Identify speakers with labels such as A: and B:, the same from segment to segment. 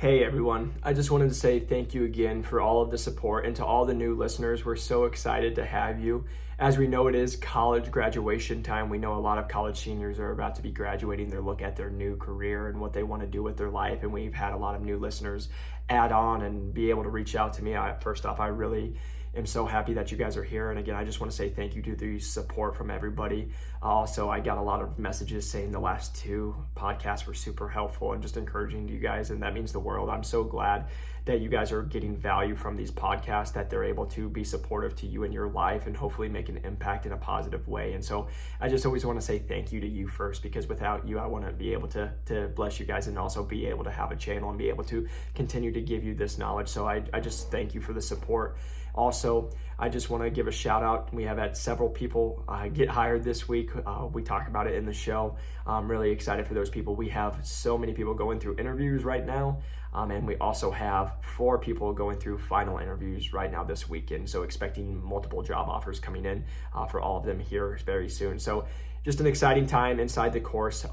A: Hey everyone, I just wanted to say thank you again for all of the support, and to all the new listeners, we're so excited to have you. As we know, it is college graduation time. We know a lot of college seniors are about to be graduating their look at their new career and what they want to do with their life, and we've had a lot of new listeners add on and be able to reach out to me. First off, I really am so happy that you guys are here. And again, I just want to say thank you to the support from everybody. Also, I got a lot of messages saying the last two podcasts were super helpful and just encouraging to you guys. And that means the world. I'm so glad that you guys are getting value from these podcasts, that they're able to be supportive to you in your life and hopefully make an impact in a positive way. And so I just always want to say thank you to you first, because without you, I want to be able to bless you guys and also be able to have a channel and be able to continue to give you this knowledge. So I just thank you for the support. Also, I just want to give a shout out. We have had several people get hired this week. We talk about it in the show. I'm really excited for those people. We have so many people going through interviews right now. And we also have 4 people going through final interviews right now this weekend. So expecting multiple job offers coming in for all of them here very soon. So just an exciting time inside the course.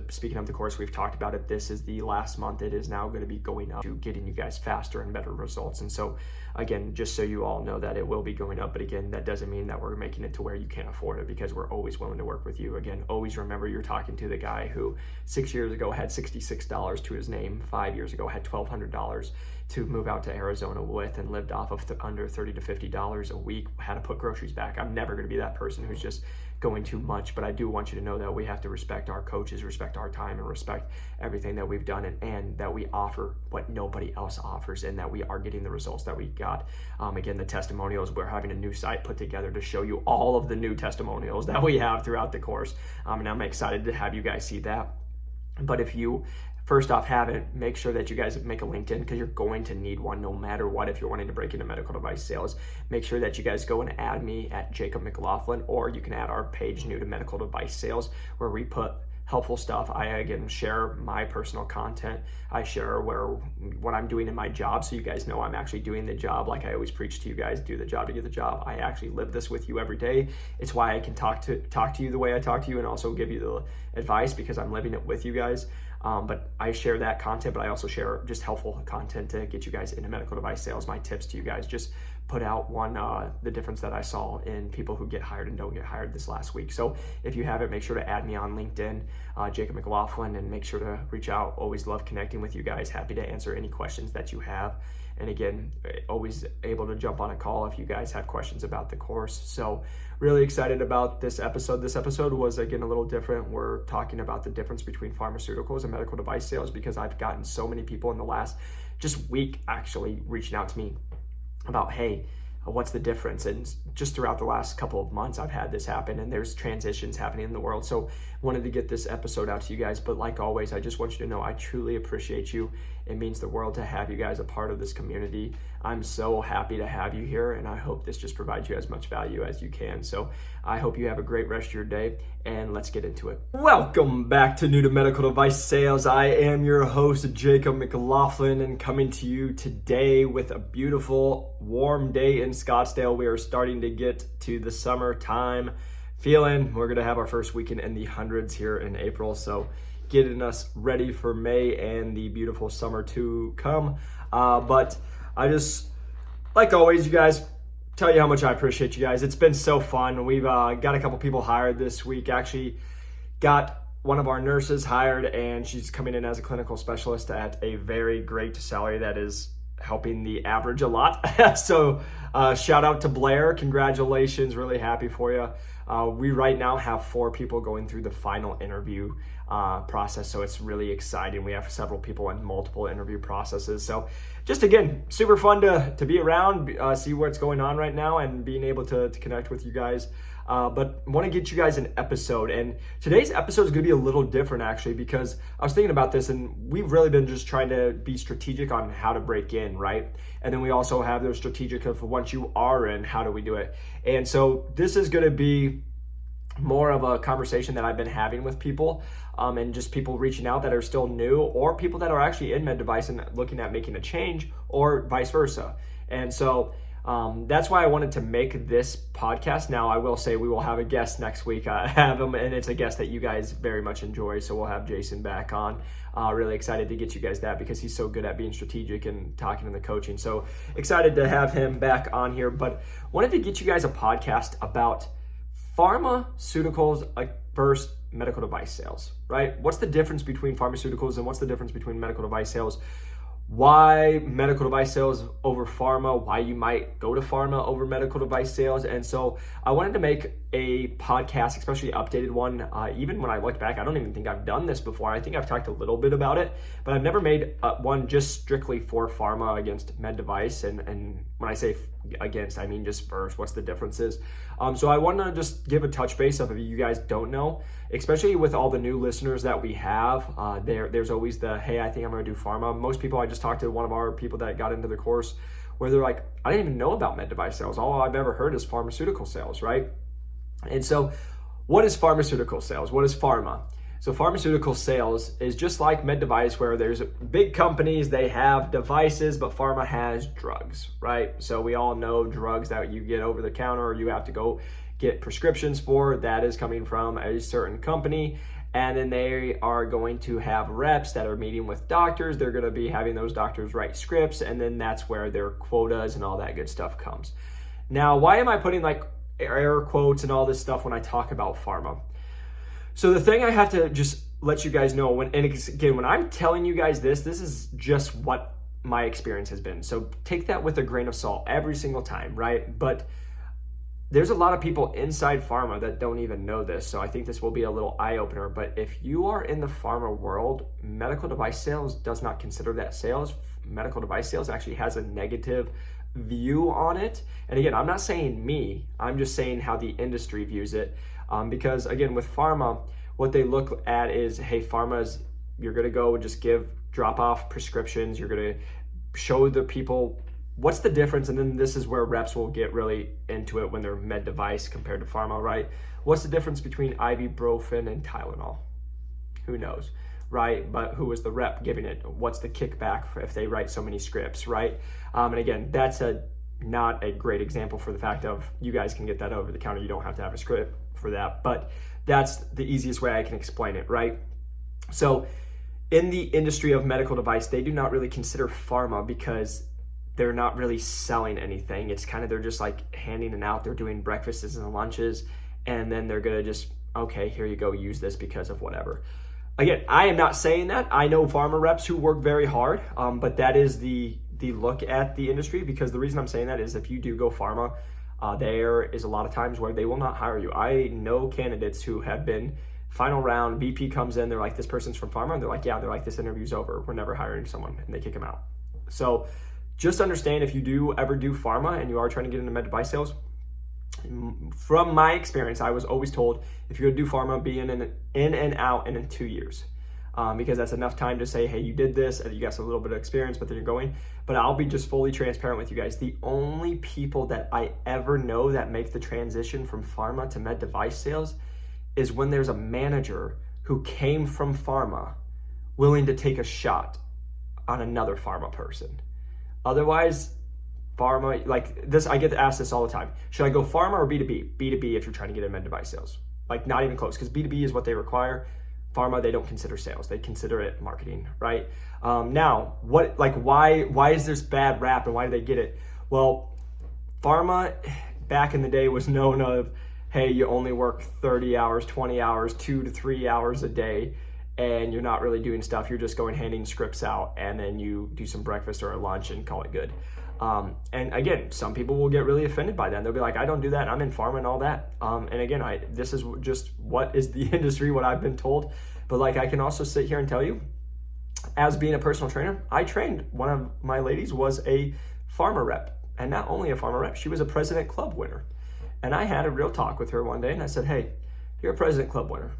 A: Speaking of the course, we've talked about it. This is the last month. It is now going to be going up to getting you guys faster and better results. And so again, just so you all know that it will be going up. But again, that doesn't mean that we're making it to where you can't afford it, because we're always willing to work with you. Again, always remember you're talking to the guy who 6 years ago had $66 to his name, 5 years ago had $1,200 to move out to Arizona with, and lived off of under $30 to $50 a week, had to put groceries back. I'm never going to be that person who's just going too much, but I do want you to know that we have to respect our coaches, respect our time, and respect everything that we've done, and that we offer what nobody else offers, and that we are getting the results that we got. Again, the testimonials, we're having a new site put together to show you all of the new testimonials that we have throughout the course, and I'm excited to have you guys see that. But if you first off haven't, make sure that you guys make a LinkedIn, because you're going to need one no matter what. If you're wanting to break into medical device sales, make sure that you guys go and add me at Jacob McLaughlin, or you can add our page New to Medical Device Sales, where we put helpful stuff. I again share my personal content. I share what I'm doing in my job, so you guys know I'm actually doing the job. Like I always preach to you guys, do the job to get the job. I actually live this with you every day. It's why I can talk to you the way I talk to you, and also give you the advice, because I'm living it with you guys. But I share that content, but I also share just helpful content to get you guys into medical device sales. My tips to you guys, just put out the difference that I saw in people who get hired and don't get hired this last week. So if you haven't, make sure to add me on LinkedIn, Jacob McLaughlin, and make sure to reach out. Always love connecting with you guys. Happy to answer any questions that you have. And again, always able to jump on a call if you guys have questions about the course. So really excited about this episode. This episode was, again, a little different. We're talking about the difference between pharmaceuticals and medical device sales, because I've gotten so many people in the last just week actually reaching out to me about, hey, what's the difference? And just throughout the last couple of months, I've had this happen, and there's transitions happening in the world. So wanted to get this episode out to you guys. But like always, I just want you to know I truly appreciate you. It means the world to have you guys a part of this community. I'm so happy to have you here, and I hope this just provides you as much value as you can. So I hope you have a great rest of your day, and let's get into it. Welcome back to New to Medical Device Sales. I am your host, Jacob McLaughlin, and coming to you today with a beautiful, warm day in Scottsdale. We are starting to get to the summertime feeling. We're going to have our first weekend in the hundreds here in April, so getting us ready for May and the beautiful summer to come. But I just, like always, you guys, tell you how much I appreciate you guys. It's been so fun. We've got a couple people hired this week. Actually got one of our nurses hired, and she's coming in as a clinical specialist at a very great salary that is helping the average a lot. So shout out to Blair. Congratulations. Really happy for you. We right now have 4 people going through the final interview process. So it's really exciting. We have several people in multiple interview processes. So just again, super fun to be around, see what's going on right now, and being able to connect with you guys. But want to get you guys an episode, and today's episode is going to be a little different actually, because I was thinking about this, and we've really been just trying to be strategic on how to break in, right? And then we also have those strategic of once you are in, how do we do it? And so this is going to be more of a conversation that I've been having with people, and just people reaching out that are still new, or people that are actually in med device and looking at making a change, or vice versa. And so That's why I wanted to make this podcast. Now, I will say we will have a guest next week. I have him, and it's a guest that you guys very much enjoy. So we'll have Jason back on. Really excited to get you guys that because he's so good at being strategic and talking in the coaching. So excited to have him back on here. But wanted to get you guys a podcast about pharmaceuticals versus medical device sales, right? What's the difference between pharmaceuticals and what's the difference between medical device sales? Why medical device sales over pharma, why you might go to pharma over medical device sales. And so I wanted to make a podcast, especially an updated one. Even when I looked back, I don't even think I've done this before. I think I've talked a little bit about it, but I've never made one just strictly for pharma against med device. And when I say against, I mean just first, what's the differences? So I want to just give a touch base of if you guys don't know, especially with all the new listeners that we have, there's always the, hey, I think I'm going to do pharma. Most people, I just talked to one of our people that got into the course where they're like, I didn't even know about med device sales. All I've ever heard is pharmaceutical sales, right? And so what is pharmaceutical sales? What is pharma? So pharmaceutical sales is just like med device where there's big companies, they have devices, but pharma has drugs, right? So we all know drugs that you get over the counter or you have to go get prescriptions for, that is coming from a certain company. And then they are going to have reps that are meeting with doctors. They're going to be having those doctors write scripts. And then that's where their quotas and all that good stuff comes. Now, why am I putting like air quotes and all this stuff when I talk about pharma? So the thing I have to just let you guys know, when I'm telling you guys this is just what my experience has been. So take that with a grain of salt every single time, right? But there's a lot of people inside pharma that don't even know this. So I think this will be a little eye-opener. But if you are in the pharma world, medical device sales does not consider that sales. Medical device sales actually has a negative view on it. And again, I'm not saying me, I'm just saying how the industry views it. Because again, with pharma, what they look at is, hey, pharma's, you're gonna go just drop off prescriptions, you're gonna show the people what's the difference, and then this is where reps will get really into it when they're med device compared to pharma, right? What's the difference between ibuprofen and Tylenol? Who knows, right? But who is the rep giving it? What's the kickback if they write so many scripts, right? And again, that's not a great example for the fact of you guys can get that over the counter. You don't have to have a script for that, but that's the easiest way I can explain it, right? So in the industry of medical device, they do not really consider pharma because they're not really selling anything. It's kind of, they're just like handing it out. They're doing breakfasts and lunches, and then they're gonna just, okay, here you go, use this because of whatever. Again, I am not saying that. I know pharma reps who work very hard, but that is the look at the industry, because the reason I'm saying that is if you do go pharma, there is a lot of times where they will not hire you. I know candidates who have been final round, VP comes in, they're like, this person's from pharma, and they're like, yeah, they're like, this interview's over, we're never hiring someone, and they kick them out. So just understand, if you do ever do pharma and you are trying to get into med device sales, from my experience, I was always told, if you're gonna do pharma, be in and out in 2 years. Because that's enough time to say, hey, you did this, and you got a little bit of experience, but then you're going. But I'll be just fully transparent with you guys. The only people that I ever know that make the transition from pharma to med device sales is when there's a manager who came from pharma willing to take a shot on another pharma person. Otherwise, pharma, like this, I get asked this all the time. Should I go pharma or B2B? B2B if you're trying to get in med device sales. Like, not even close, because B2B is what they require. Pharma, they don't consider sales. They consider it marketing, right? Now, why is this bad rap and why do they get it? Well, pharma back in the day was known of, hey, you only work 30 hours, 20 hours, 2 to 3 hours a day, and you're not really doing stuff. You're just going handing scripts out, and then you do some breakfast or a lunch and call it good. And again, some people will get really offended by that. They'll be like, I don't do that. I'm in pharma and all that. And again, this is just what is the industry, what I've been told. But like, I can also sit here and tell you, as being a personal trainer, I trained, one of my ladies was a pharma rep, and not only a pharma rep, she was a President Club winner. And I had a real talk with her one day, and I said, hey, you're a President Club winner.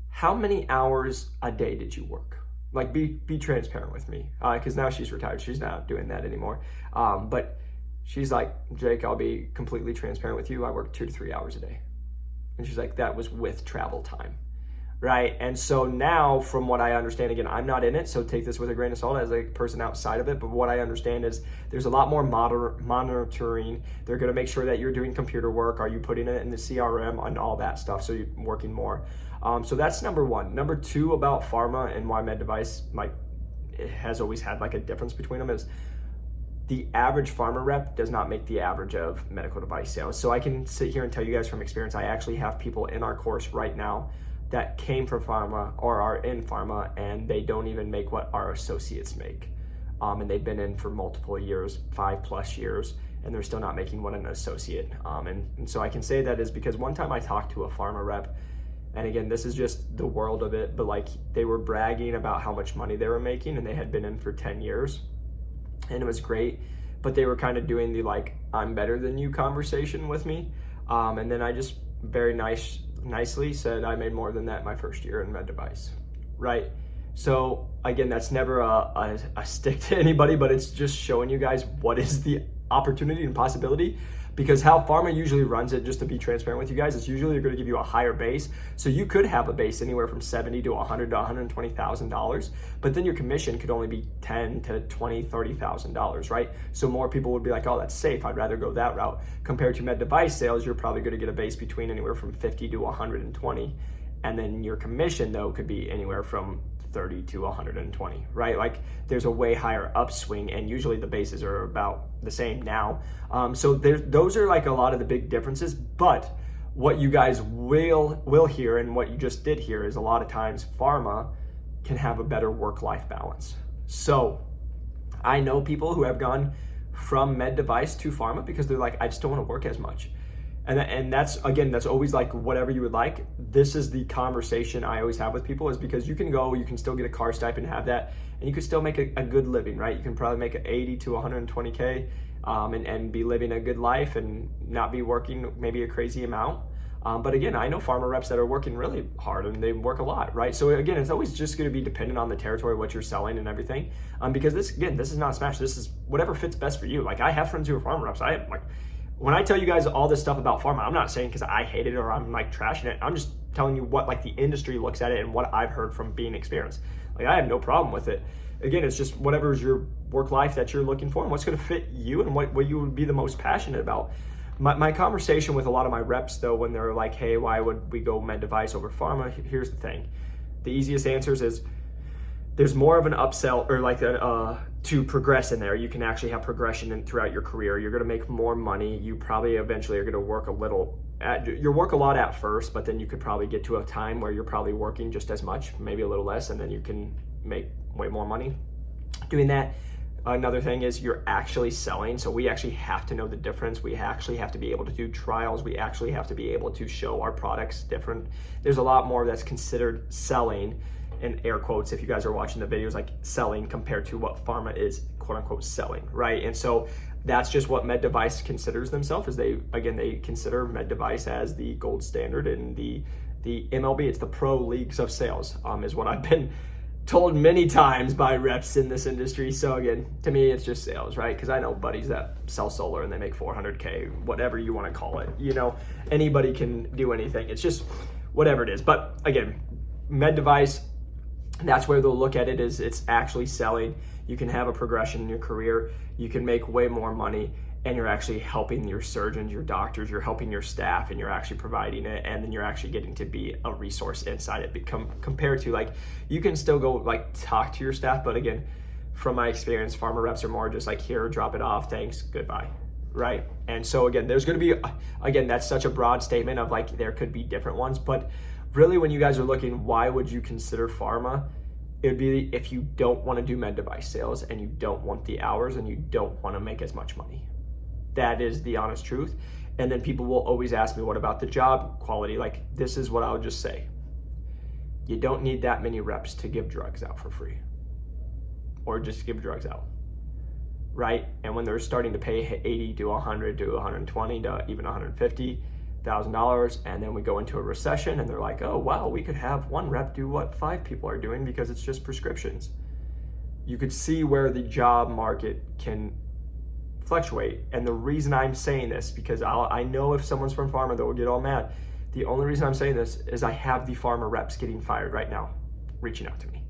A: How many hours a day did you work? Like, be transparent with me, because now she's retired. She's not doing that anymore. But she's like, Jake, I'll be completely transparent with you. I work 2 to 3 hours a day. And she's like, that was with travel time. right? And so now, from what I understand, again, I'm not in it, so take this with a grain of salt as a person outside of it, but what I understand is there's a lot more monitoring. They're going to make sure that you're doing computer work. Are you putting it in the CRM and all that stuff, so you're working more. So that's number one. Number two about pharma and why med device it has always had like a difference between them is the average pharma rep does not make the average of medical device sales. So I can sit here and tell you guys from experience, I actually have people in our course right now that came from pharma or are in pharma, and they don't even make what our associates make. And they've been in for multiple years, 5+ years, and they're still not making what an associate. And so I can say that is because one time I talked to a pharma rep, and again, this is just the world of it, but like they were bragging about how much money they were making, and they had been in for 10 years, and it was great, but they were kind of doing the like, I'm better than you conversation with me. And then I just very nicely said, I made more than that my first year in med device, right? So again, that's never a stick to anybody, but it's just showing you guys what is the opportunity and possibility, because how pharma usually runs it, just to be transparent with you guys, is usually they're going to give you a higher base. So you could have a base anywhere from $70,000 to $100,000 to $120,000, but then your commission could only be $10,000 to $20,000, $30,000, right? So more people would be like, oh, that's safe, I'd rather go that route. Compared to med device sales, you're probably going to get a base between anywhere from 50 to 120, and then your commission though could be anywhere from 30 to 120, right? Like there's a way higher upswing, and usually the bases are about the same now. So those are like a lot of the big differences, but what you guys will hear and what you just did hear is a lot of times pharma can have a better work-life balance. So I know people who have gone from med device to pharma because they're like, I just don't want to work as much. And that's, again, that's always like whatever you would like. This is the conversation I always have with people, is because you can still get a car stipend and have that, and you can still make a good living, right? You can probably make 80 to 120K and be living a good life and not be working maybe a crazy amount. But again, I know pharma reps that are working really hard and they work a lot, right? So again, it's always just going to be dependent on the territory, what you're selling and everything. Because this is not smash. This is whatever fits best for you. Like I have friends who are pharma reps. When I tell you guys all this stuff about pharma, I'm not saying because I hate it or I'm like trashing it. I'm just telling you what like the industry looks at it and what I've heard from being experienced. Like I have no problem with it. Again, it's just whatever is your work life that you're looking for and what's going to fit you and what you would be the most passionate about. My conversation with a lot of my reps though, when they're like, hey, why would we go med device over pharma? Here's the thing. The easiest answers is there's more of an upsell or like to progress in there. You can actually have progression throughout your career. You're going to make more money. You probably eventually are going to work you work a lot at first, but then you could probably get to a time where you're probably working just as much, maybe a little less, and then you can make way more money doing that. Another thing is you're actually selling. So we actually have to know the difference. We actually have to be able to do trials. We actually have to be able to show our products different. There's a lot more that's considered selling, in air quotes, if you guys are watching the videos, like selling compared to what pharma is quote unquote selling, right? And so that's just what med device considers themselves, is they consider med device as the gold standard in the MLB. It's the pro leagues of sales, is what I've been told many times by reps in this industry. So again, to me, it's just sales, right? Because I know buddies that sell solar and they make 400K, whatever you want to call it. Anybody can do anything. It's just whatever it is. But again, med device, that's where they'll look at it, is it's actually selling. You can have a progression in your career. You can make way more money, and you're actually helping your surgeons, your doctors, you're helping your staff, and you're actually providing it, and then you're actually getting to be a resource inside it. Compared to like, you can still go like talk to your staff, but again, from my experience, pharma reps are more just like, here, drop it off, thanks, goodbye, right? And so again, there's going to be, again, that's such a broad statement of like, there could be different ones, but really when you guys are looking, why would you consider pharma? It would be if you don't want to do med device sales and you don't want the hours and you don't want to make as much money. That is the honest truth. And then people will always ask me, what about the job quality? Like, this is what I would just say. You don't need that many reps to give drugs out for free or just give drugs out, right? And when they're starting to pay 80 to 100 to 120 to even $150,000, and then we go into a recession and they're like, oh, wow, we could have one rep do what 5 people are doing because it's just prescriptions. You could see where the job market can fluctuate. And the reason I'm saying this, because I know if someone's from pharma, they'll get all mad. The only reason I'm saying this is I have the pharma reps getting fired right now, reaching out to me.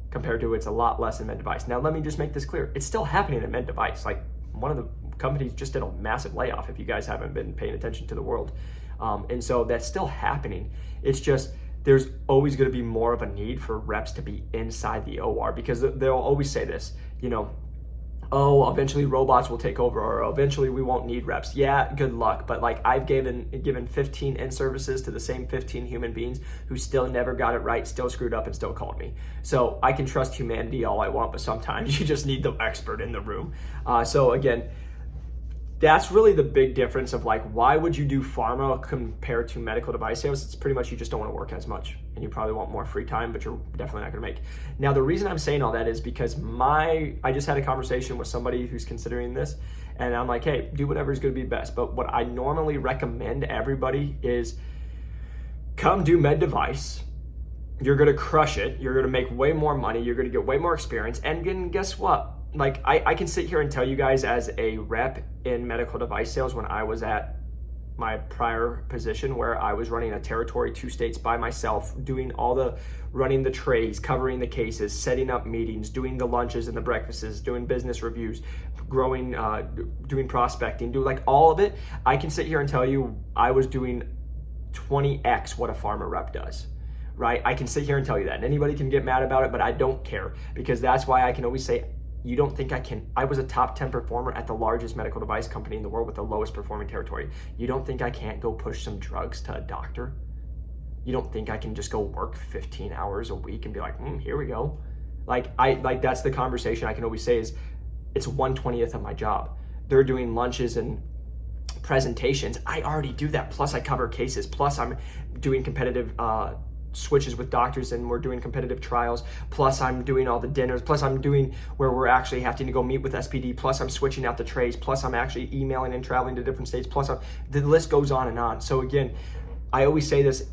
A: Compared to it's a lot less in med device. Now, let me just make this clear. It's still happening in med device. Like, one of the companies just did a massive layoff, if you guys haven't been paying attention to the world. And so that's still happening. It's just, there's always going to be more of a need for reps to be inside the OR, because they'll always say this, oh, eventually robots will take over, or eventually we won't need reps. Yeah, good luck. But like, I've given 15 in-services to the same 15 human beings who still never got it right, still screwed up, and still called me. So I can trust humanity all I want, but sometimes you just need the expert in the room. So again, that's really the big difference of like, why would you do pharma compared to medical device sales? It's pretty much you just don't want to work as much, and you probably want more free time, but you're definitely not going to make. Now, the reason I'm saying all that is because I just had a conversation with somebody who's considering this, and I'm like, hey, do whatever is going to be best. But what I normally recommend everybody is come do med device. You're going to crush it. You're going to make way more money. You're going to get way more experience. And then guess what? Like, I can sit here and tell you guys, as a rep in medical device sales, when I was at my prior position where I was running a territory, 2 states by myself, running the trays, covering the cases, setting up meetings, doing the lunches and the breakfasts, doing business reviews, growing, doing prospecting, doing like all of it. I can sit here and tell you I was doing 20x what a pharma rep does. Right? I can sit here and tell you that, and anybody can get mad about it, but I don't care, because that's why I can always say, you don't think I can? I was a top 10 performer at the largest medical device company in the world with the lowest performing territory. You don't think I can't go push some drugs to a doctor? You don't think I can just go work 15 hours a week and be like, here we go? Like that's the conversation I can always say is, it's 1/20th of my job. They're doing lunches and presentations. I already do that. Plus I cover cases. Plus I'm doing competitive switches with doctors, and we're doing competitive trials. Plus I'm doing all the dinners. Plus I'm doing where we're actually having to go meet with SPD. Plus I'm switching out the trays. Plus I'm actually emailing and traveling to different states. Plus the list goes on and on. So again, I always say this,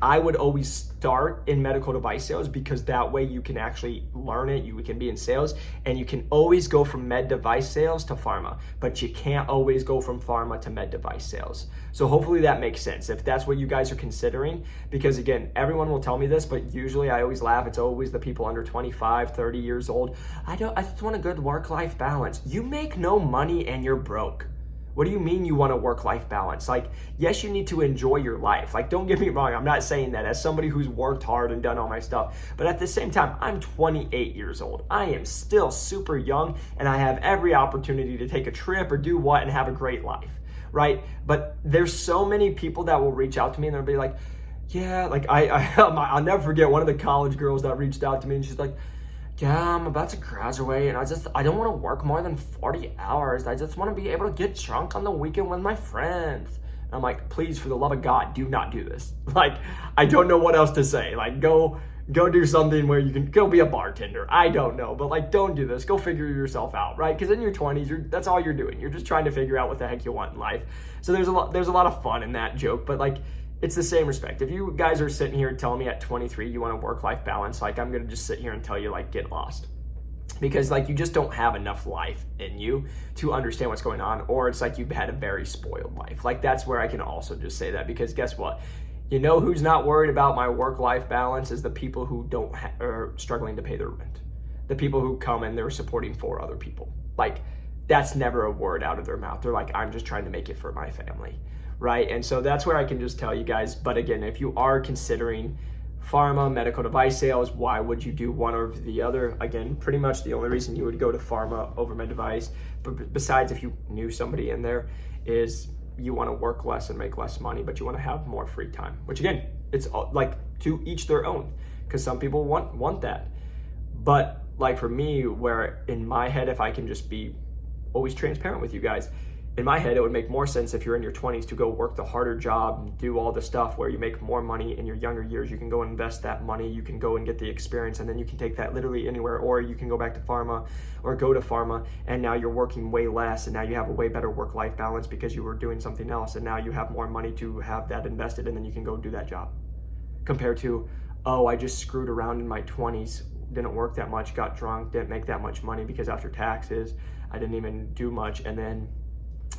A: I would always start in medical device sales, because that way you can actually learn it, you can be in sales, and you can always go from med device sales to pharma, but you can't always go from pharma to med device sales. So hopefully that makes sense if that's what you guys are considering, because again, everyone will tell me this, but usually I always laugh. It's always the people under 25, 30 years old. I just want a good work-life balance. You make no money and you're broke. What do you mean you want a work-life balance? Like, yes, you need to enjoy your life. Like, don't get me wrong. I'm not saying that as somebody who's worked hard and done all my stuff. But at the same time, I'm 28 years old. I am still super young, and I have every opportunity to take a trip or do what and have a great life, right? But there's so many people that will reach out to me, and they'll be like, yeah, like I'll never forget one of the college girls that reached out to me, and she's like, yeah, I'm about to graduate, and I don't want to work more than 40 hours. I just want to be able to get drunk on the weekend with my friends. And I'm like, please, for the love of God, do not do this. Like, I don't know what else to say. Like, go do something where you can go be a bartender. I don't know, but like, don't do this. Go figure yourself out, right? Because in your 20s, that's all you're doing. You're just trying to figure out what the heck you want in life. So there's a lot of fun in that joke, but like, it's the same respect. If you guys are sitting here telling me at 23 you want a work-life balance, like, I'm gonna just sit here and tell you, like, get lost. Because like, you just don't have enough life in you to understand what's going on, or it's like you've had a very spoiled life. Like, that's where I can also just say that, because guess what? You know who's not worried about my work-life balance is the people who are struggling to pay their rent. The people who come and they're supporting 4 other people. Like, that's never a word out of their mouth. They're like, I'm just trying to make it for my family. Right? And so that's where I can just tell you guys. But again, if you are considering pharma, medical device sales, why would you do one over the other? Again, pretty much the only reason you would go to pharma over med device, but besides if you knew somebody in there, is you want to work less and make less money, but you want to have more free time, which again, it's like to each their own, because some people want that. But like for me, where in my head, if I can just be always transparent with you guys, in my head, it would make more sense if you're in your 20s to go work the harder job and do all the stuff where you make more money in your younger years. You can go invest that money, you can go and get the experience, and then you can take that literally anywhere, or you can go back to pharma or go to pharma, and now you're working way less, and now you have a way better work-life balance because you were doing something else, and now you have more money to have that invested, and then you can go do that job. Compared to, oh, I just screwed around in my 20s, didn't work that much, got drunk, didn't make that much money because after taxes, I didn't even do much, and then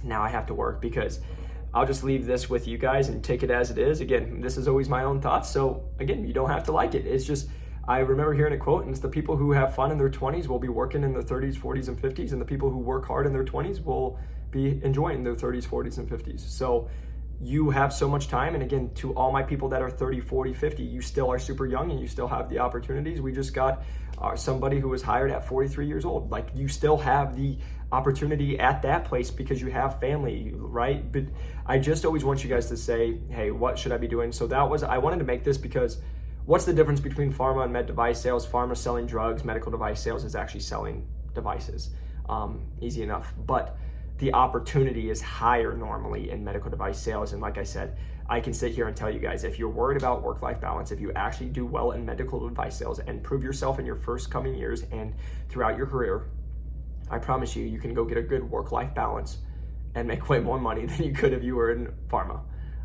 A: now I have to work because I'll just leave this with you guys and take it as it is. Again, this is always my own thoughts. So again, you don't have to like it. It's just, I remember hearing a quote, and it's the people who have fun in their 20s will be working in their 30s, 40s, and 50s. And the people who work hard in their 20s will be enjoying their 30s, 40s, and 50s. So you have so much time. And again, to all my people that are 30, 40, 50, you still are super young and you still have the opportunities. We just got somebody who was hired at 43 years old. Like, you still have the opportunity at that place because you have family, right? But I just always want you guys to say, hey, what should I be doing? So I wanted to make this because what's the difference between pharma and med device sales? Pharma selling drugs, medical device sales is actually selling devices. Easy enough. But the opportunity is higher normally in medical device sales. And like I said, I can sit here and tell you guys, if you're worried about work-life balance, if you actually do well in medical device sales and prove yourself in your first coming years and throughout your career, I promise you, you can go get a good work-life balance and make way more money than you could if you were in pharma.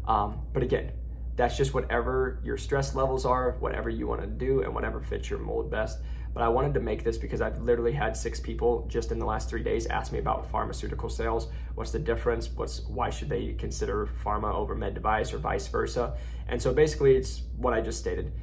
A: But again, that's just whatever your stress levels are, whatever you want to do, and whatever fits your mold best. But I wanted to make this because I've literally had 6 people just in the last 3 days ask me about pharmaceutical sales. What's the difference? Why should they consider pharma over med device or vice versa? And so basically it's what I just stated.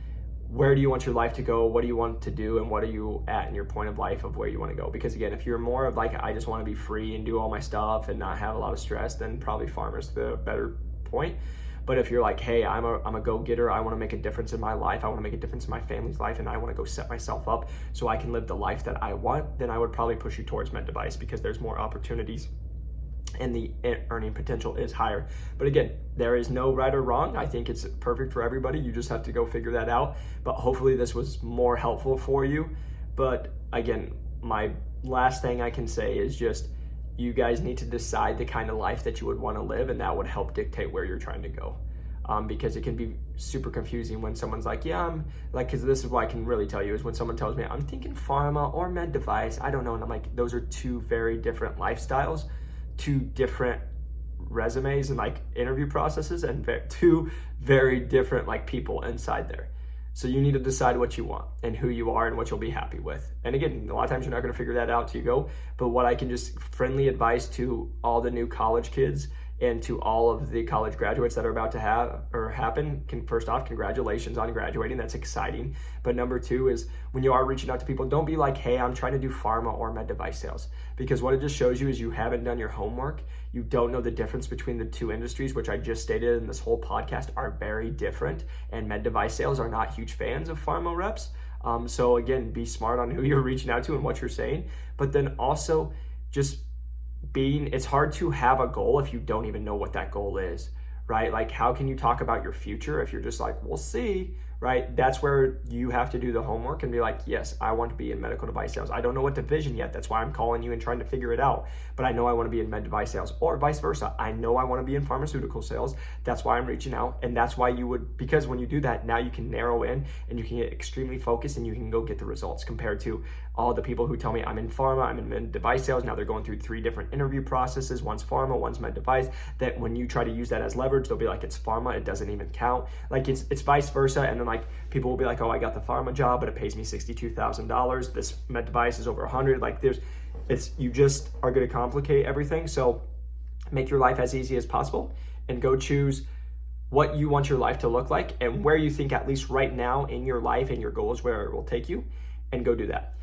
A: Where do you want your life to go? What do you want to do? And what are you at in your point of life of where you want to go? Because again, if you're more of like, I just want to be free and do all my stuff and not have a lot of stress, then probably pharma's the better point. But if you're like, hey, I'm a go-getter, I want to make a difference in my life, I want to make a difference in my family's life, and I want to go set myself up so I can live the life that I want, then I would probably push you towards med device because there's more opportunities and the earning potential is higher. But again, there is no right or wrong. I think it's perfect for everybody. You just have to go figure that out. But hopefully this was more helpful for you. But again, my last thing I can say is just, you guys need to decide the kind of life that you would want to live, and that would help dictate where you're trying to go. Because it can be super confusing when someone's like, yeah, I'm like, because this is what I can really tell you is when someone tells me I'm thinking pharma or med device, I don't know. And I'm like, those are 2 very different lifestyles, 2 different resumes and like interview processes, and 2 very different like people inside there. So you need to decide what you want and who you are and what you'll be happy with. And again, a lot of times you're not going to figure that out till you go. But what I can just friendly advice to all the new college kids and to all of the college graduates that are about to have or happen, first off, congratulations on graduating. That's exciting. But number 2 is when you are reaching out to people, don't be like, hey, I'm trying to do pharma or med device sales. Because what it just shows you is you haven't done your homework. You don't know the difference between the 2 industries, which I just stated in this whole podcast are very different. And med device sales are not huge fans of pharma reps. So again, be smart on who you're reaching out to and what you're saying. But then also just it's hard to have a goal if you don't even know what that goal is, right? Like, how can you talk about your future if you're just like, we'll see, right? That's where you have to do the homework and be like, yes, I want to be in medical device sales. I don't know what division yet. That's why I'm calling you and trying to figure it out. But I know I want to be in med device sales, or vice versa. I know I want to be in pharmaceutical sales. That's why I'm reaching out. And that's why because when you do that, now you can narrow in and you can get extremely focused and you can go get the results compared to all the people who tell me I'm in pharma, I'm in med device sales. Now they're going through 3 different interview processes. One's pharma, one's med device. That when you try to use that as leverage, they'll be like, it's pharma, it doesn't even count. Like it's vice versa. And then like people will be like, oh, I got the pharma job, but it pays me $62,000. This med device is over 100. Like you just are going to complicate everything. So make your life as easy as possible and go choose what you want your life to look like and where you think at least right now in your life and your goals where it will take you, and go do that.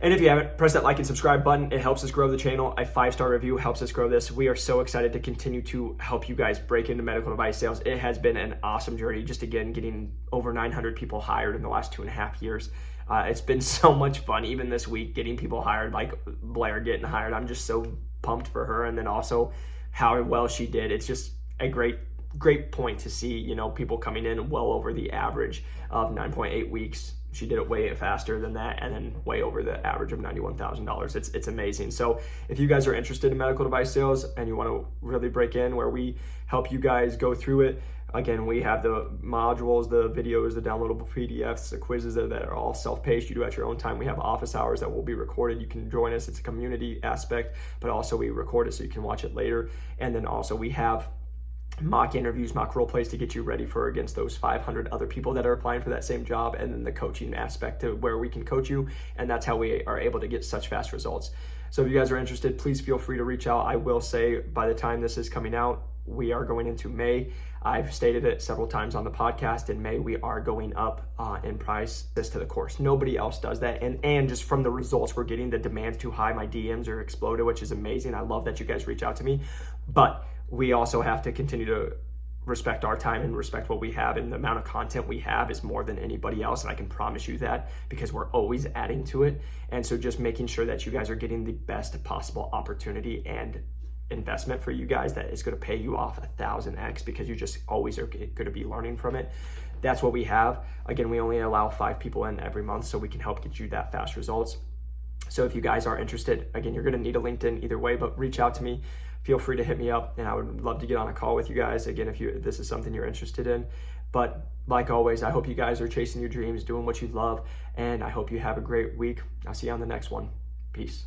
A: And if you haven't, press that like and subscribe button. It helps us grow the channel. A 5-star review helps us grow this. We are so excited to continue to help you guys break into medical device sales. It has been an awesome journey. Just again, getting over 900 people hired in the last 2.5 years. It's been so much fun. Even this week, getting people hired, like Blair getting hired. I'm just so pumped for her. And then also how well she did. It's just a great point to see, people coming in well over the average of 9.8 weeks. She did it way faster than that, and then way over the average of $91,000. It's amazing. So if you guys are interested in medical device sales and you want to really break in where we help you guys go through it, again, we have the modules, the videos, the downloadable PDFs, the quizzes that are all self-paced. You do at your own time. We have office hours that will be recorded. You can join us. It's a community aspect, but also we record it so you can watch it later. And then also we have mock interviews, mock role plays to get you ready for against those 500 other people that are applying for that same job, and then the coaching aspect to where we can coach you, and that's how we are able to get such fast results. So if you guys are interested, please feel free to reach out. I will say by the time this is coming out, we are going into May. I've stated it several times on the podcast. In May, we are going up in price this to the course. Nobody else does that. And just from the results we're getting, the demand's too high. My DMs are exploded, which is amazing. I love that you guys reach out to me. But we also have to continue to respect our time and respect what we have, and the amount of content we have is more than anybody else, and I can promise you that because we're always adding to it. And so just making sure that you guys are getting the best possible opportunity and investment for you guys that is going to pay you off 1,000x, because you just always are going to be learning from it. That's what we have. Again, we only allow 5 people in every month, so we can help get you that fast results. So if you guys are interested, again, you're going to need a LinkedIn either way, but reach out to me. Feel free to hit me up, and I would love to get on a call with you guys. Again, if this is something you're interested in. But like always, I hope you guys are chasing your dreams, doing what you love, and I hope you have a great week. I'll see you on the next one. Peace.